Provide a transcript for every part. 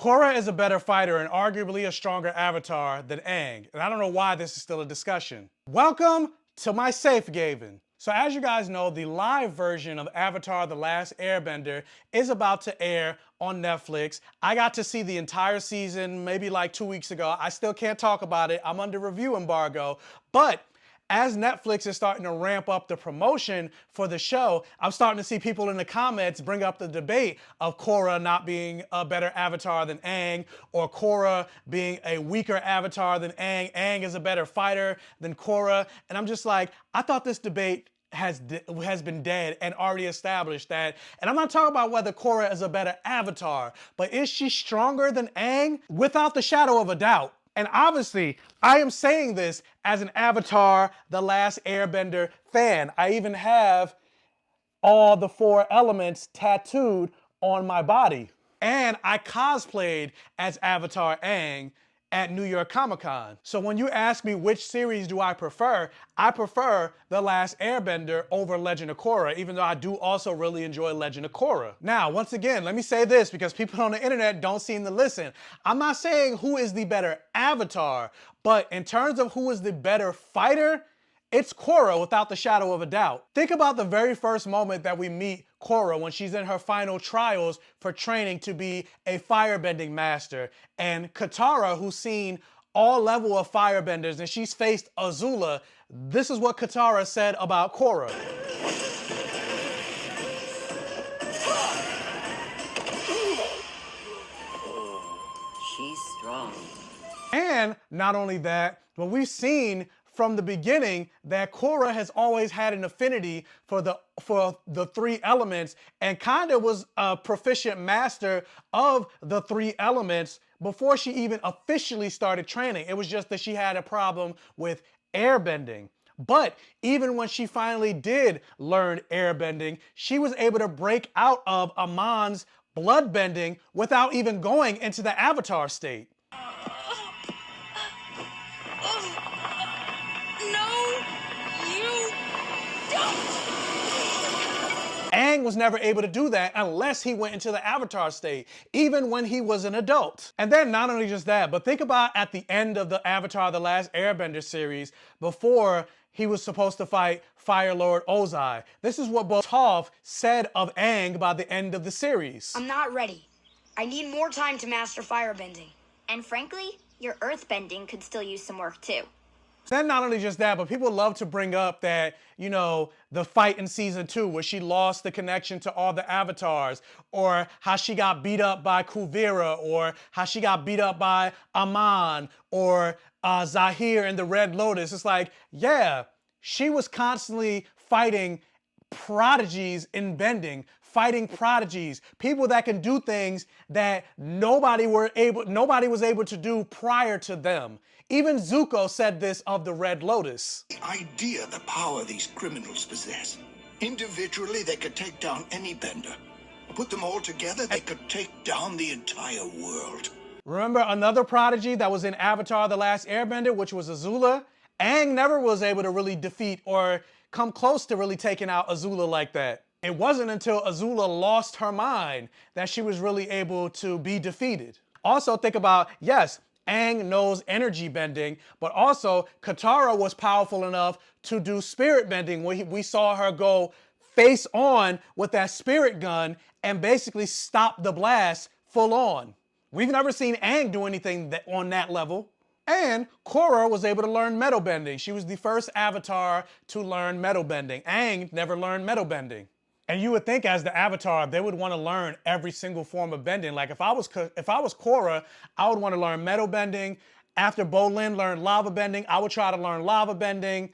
Korra is a better fighter and arguably a stronger avatar than Aang, and I don't know why this is still a discussion. Welcome to my safe haven. So as you guys know, the live version of Avatar: The Last Airbender is about to air on Netflix. I got to see the entire season maybe like 2 weeks ago. I still can't talk about it. I'm under review embargo, but as Netflix is starting to ramp up the promotion for the show, I'm starting to see people in the comments bring up the debate of Korra not being a better avatar than Aang, or Korra being a weaker avatar than Aang. Aang is a better fighter than Korra. And I'm just like, I thought this debate has been dead and already established that, and I'm not talking about whether Korra is a better avatar, but is she stronger than Aang? Without the shadow of a doubt. And obviously, I am saying this as an Avatar: The Last Airbender fan. I even have all the 4 elements tattooed on my body. And I cosplayed as Avatar Aang at New York Comic Con. So when you ask me which series do I prefer The Last Airbender over Legend of Korra, even though I do also really enjoy Legend of Korra. Now, once again, let me say this because people on the internet don't seem to listen. I'm not saying who is the better avatar, but in terms of who is the better fighter, it's Korra without the shadow of a doubt. Think about the very first moment that we meet Korra when she's in her final trials for training to be a firebending master. And Katara, who's seen all level of firebenders and she's faced Azula, this is what Katara said about Korra. She's strong. And not only that, but we've seen from the beginning that Korra has always had an affinity for the 3 elements and kind of was a proficient master of the 3 elements before she even officially started training. It was just that she had a problem with airbending. But even when she finally did learn airbending, she was able to break out of Amon's bloodbending without even going into the avatar state. Aang was never able to do that unless he went into the avatar state, even when he was an adult. And then not only just that, but think about at the end of the Avatar: The Last Airbender series, before he was supposed to fight Fire Lord Ozai. This is what both Toph said of Aang by the end of the series. I'm not ready. I need more time to master firebending. And frankly, your earthbending could still use some work too. Then not only just that, but people love to bring up that, you know, the fight in season 2 where she lost the connection to all the avatars, or how she got beat up by Kuvira, or how she got beat up by Amon, or Zahir in the Red Lotus. It's like, yeah, she was constantly fighting prodigies in bending, fighting prodigies, people that can do things that nobody was able to do prior to them. Even Zuko said this of the Red Lotus. The idea, the power these criminals possess. Individually, they could take down any bender. Put them all together, they could take down the entire world. Remember another prodigy that was in Avatar: The Last Airbender, which was Azula? Aang never was able to really defeat or come close to really taking out Azula like that. It wasn't until Azula lost her mind that she was really able to be defeated. Also think about, yes, Aang knows energy bending, but also Katara was powerful enough to do spirit bending, where we saw her go face on with that spirit gun and basically stop the blast full on. We've never seen Aang do anything on that level. And Korra was able to learn metal bending. She was the first avatar to learn metal bending. Aang never learned metal bending. And you would think as the avatar, they would want to learn every single form of bending. Like if I was Korra, I would want to learn metal bending. After Bolin learned lava bending, I would try to learn lava bending,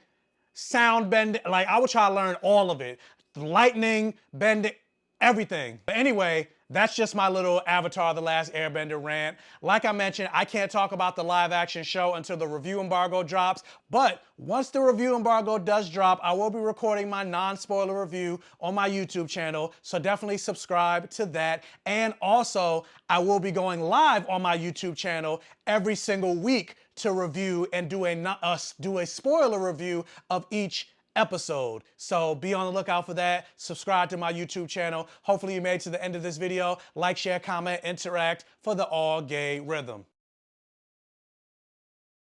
sound bending. Like I would try to learn all of it. Lightning, bending, everything. But anyway, that's just my little Avatar: The Last Airbender rant. Like I mentioned, I can't talk about the live action show until the review embargo drops, but once the review embargo does drop, I will be recording my non-spoiler review on my YouTube channel, so definitely subscribe to that. And also, I will be going live on my YouTube channel every single week to review and do a spoiler review of each episode. So be on the lookout for that. Subscribe to my YouTube channel. Hopefully you made it to the end of this video. Like, share, comment, interact for the all gay rhythm.